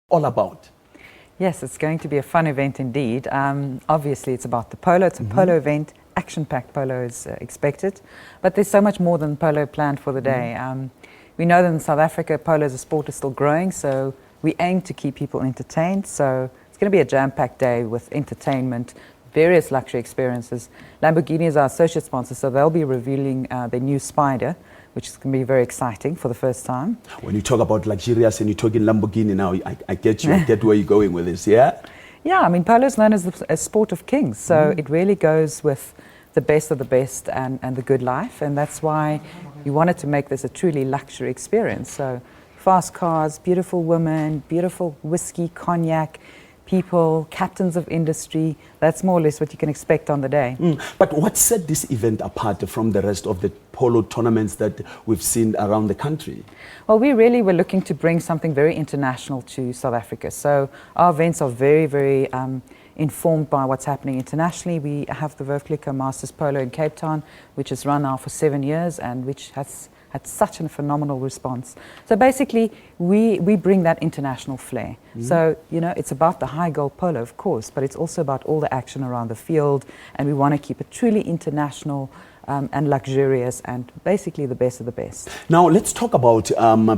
all about? Yes, it's going to be a fun event indeed. Obviously, it's about the polo. It's a polo event. Action-packed polo is expected. But there's so much more than polo planned for the day. We know that in South Africa, polo as a sport is still growing, so we aim to keep people entertained. So it's going to be a jam-packed day with entertainment, various luxury experiences. Lamborghini is our associate sponsor, so they'll be revealing their new Spider, which is going to be very exciting for the first time. When you talk about luxurious and you're talking Lamborghini now, I get you. I get where you're going with this, yeah? Yeah, I mean, polo is known as a sport of kings, so it really goes with the best of the best and the good life, and that's why we wanted to make this a truly luxury experience. So fast cars, beautiful women, beautiful whiskey, cognac, people, captains of industry. That's more or less what you can expect on the day. But what set this event apart from the rest of the polo tournaments that we've seen around the country? Well, we really were looking to bring something very international to South Africa. So our events are very, very informed by what's happening internationally. We have the Waterfall Masters Polo in Cape Town, which has run now for 7 years and which has had such a phenomenal response. So basically, we bring that international flair. So, you know, it's about the high goal polo, of course, but it's also about all the action around the field, and we want to keep it truly international and luxurious and basically the best of the best. Now, let's talk about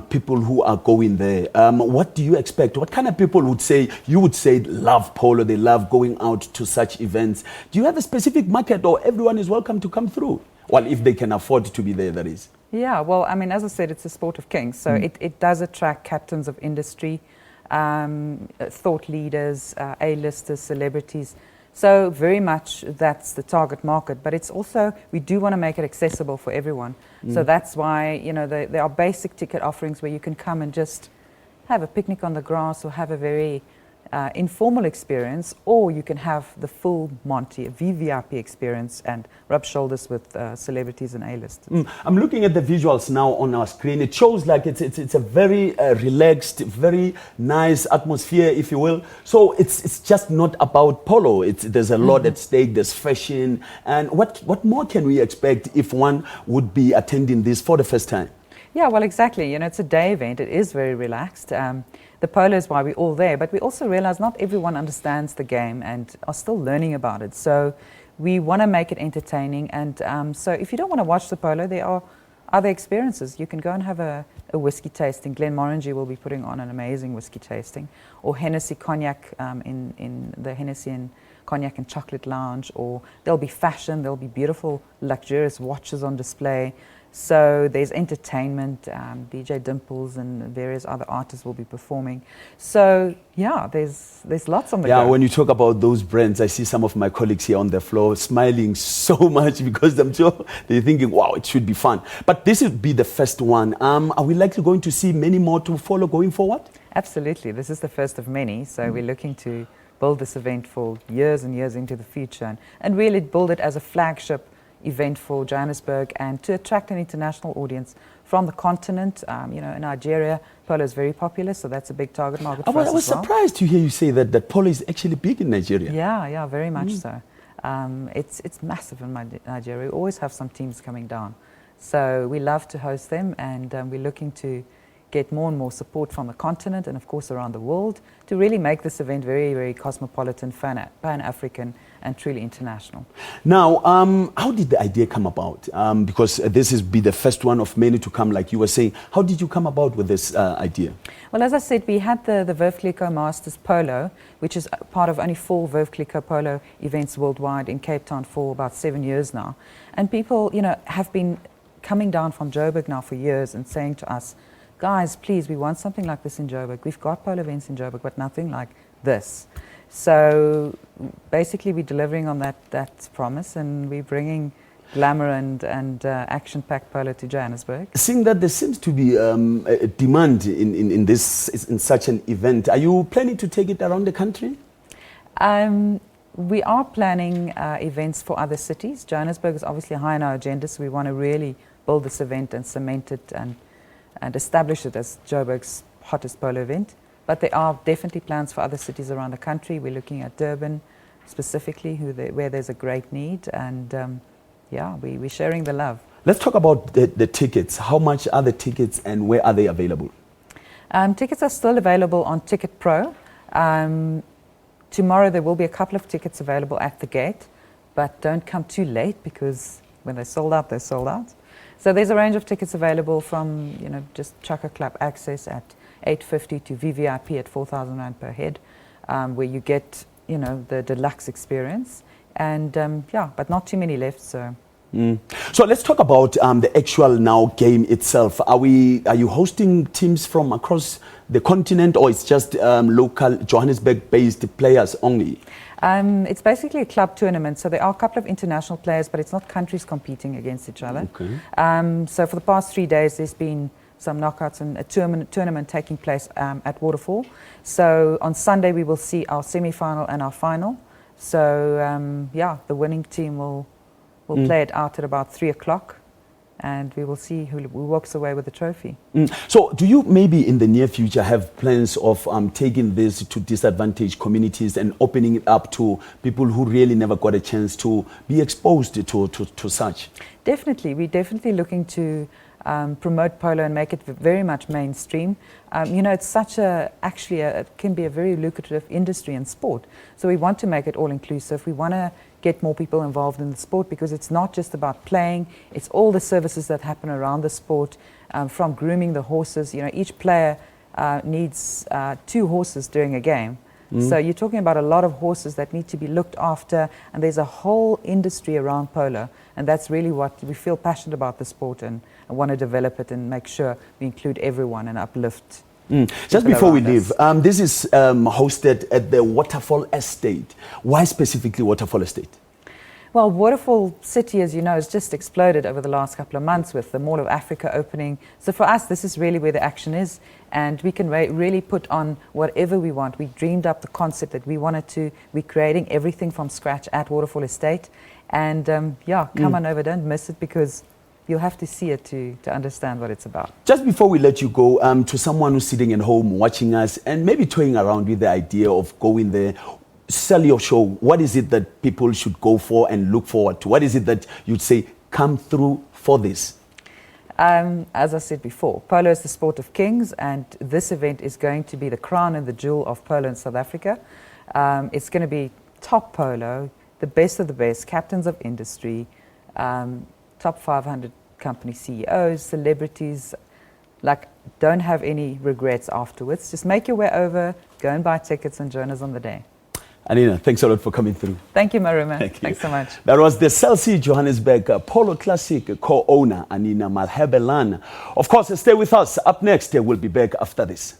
people who are going there. What do you expect? What kind of people would say, you would say, love polo, they love going out to such events? Do you have a specific market, or everyone is welcome to come through? Well, if they can afford to be there, that is. Yeah, well, I mean, as I said, it's a sport of kings, so it does attract captains of industry, thought leaders, A-listers, celebrities. So very much that's the target market, but it's also, we do want to make it accessible for everyone. So that's why, you know, there are basic ticket offerings where you can come and just have a picnic on the grass or have a very informal experience, or you can have the full Monty, a VVIP experience, and rub shoulders with celebrities and A-listers. I'm looking at the visuals now on our screen. It shows like it's a very relaxed, very nice atmosphere, if you will. So it's just not about polo. There's a lot at stake. There's fashion, and what more can we expect if one would be attending this for the first time? Yeah, well, exactly. You know, it's a day event. It is very relaxed. The polo is why we're all there, but we also realize not everyone understands the game and are still learning about it. So we want to make it entertaining. And so if you don't want to watch the polo, there are other experiences. You can go and have a whiskey tasting. Glenmorangie will be putting on an amazing whiskey tasting. Or Hennessy Cognac in the Hennessy and Cognac and Chocolate Lounge. Or there'll be fashion, there'll be beautiful, luxurious watches on display. So there's entertainment, DJ Dimples and various other artists will be performing. So yeah, there's lots on the go. Yeah, when you talk about those brands, I see some of my colleagues here on the floor smiling so much because I'm sure they're thinking, wow, it should be fun. But this will be the first one. Are we likely going to see many more to follow going forward? Absolutely. This is the first of many. So we're looking to build this event for years and years into the future and really build it as a flagship event for Johannesburg and to attract an international audience from the continent. You know, in Nigeria, polo is very popular, so that's a big target market for us. I was surprised to hear you say that polo is actually big in Nigeria. Yeah, very much so. It's massive in Nigeria. We always have some teams coming down. So we love to host them, and we're looking to get more and more support from the continent and of course around the world to really make this event very, very cosmopolitan, pan-African and truly international. Now, how did the idea come about? Because this is be the first one of many to come, like you were saying. How did you come about with this idea? Well, as I said, we had the Waterfall Masters Polo, which is part of only 4 Waterfall Polo events worldwide in Cape Town for about 7 years now. And people, you know, have been coming down from Joburg now for years and saying to us, guys, please, we want something like this in Joburg. We've got polo events in Joburg, but nothing like this. So basically, we're delivering on that promise, and we're bringing glamour and action-packed polo to Johannesburg. Seeing that there seems to be a demand in such an event, are you planning to take it around the country? We are planning events for other cities. Johannesburg is obviously high on our agenda, so we want to really build this event and cement it and establish it as Joburg's hottest polo event. But there are definitely plans for other cities around the country. We're looking at Durban specifically, where there's a great need, and yeah, we're sharing the love. Let's talk about the tickets. How much are the tickets and where are they available? Tickets are still available on Ticket Pro. Tomorrow there will be a couple of tickets available at the gate, but don't come too late because when they're sold out, they're sold out. So there's a range of tickets available from, just Chaka Club access at 850 to VVIP at 4,000 Rand per head, where you get, the deluxe experience. And but not too many left, so. So let's talk about the actual now game itself. Are you hosting teams from across the continent, or it's just local Johannesburg-based players only? It's basically a club tournament, so there are a couple of international players, but it's not countries competing against each other. Okay. So for the past 3 days, there's been some knockouts and a tournament taking place at Waterfall. So on Sunday, we will see our semi-final and our final. So the winning team will play it out at about 3 o'clock, and we will see who walks away with the trophy. So do you maybe in the near future have plans of taking this to disadvantaged communities and opening it up to people who really never got a chance to be exposed to such? Definitely. We're definitely looking to promote polo and make it very much mainstream. It's such it can be a very lucrative industry and sport. So we want to make it all inclusive. We want to get more people involved in the sport because it's not just about playing, it's all the services that happen around the sport, from grooming the horses. Each player needs 2 horses during a game. So you're talking about a lot of horses that need to be looked after, and there's a whole industry around polo, and that's really what we feel passionate about the sport and want to develop it and make sure we include everyone and uplift. Just before we leave, this is hosted at the Waterfall Estate. Why specifically Waterfall Estate? Well, Waterfall City, as you know, has just exploded over the last couple of months with the Mall of Africa opening. So for us, this is really where the action is, and we can really put on whatever we want. We dreamed up the concept that we wanted to. We're creating everything from scratch at Waterfall Estate. And come on over, don't miss it, because you'll have to see it to understand what it's about. Just before we let you go, to someone who's sitting at home watching us and maybe toying around with the idea of going there, sell your show, what is it that people should go for and look forward to? What is it that you'd say, come through for this? As I said before, polo is the sport of kings, and this event is going to be the crown and the jewel of polo in South Africa. It's going to be top polo, the best of the best, captains of industry, top 500 company CEOs, celebrities. Don't have any regrets afterwards. Just make your way over, go and buy tickets and join us on the day. ANINA, thanks a lot for coming through. Thank you, Maruma. Thank you. Thanks so much. That was the SABC Johannesburg Polo Classic co-owner, ANINA MALHERBE-LAN. Of course, stay with us. Up next, we'll be back after this.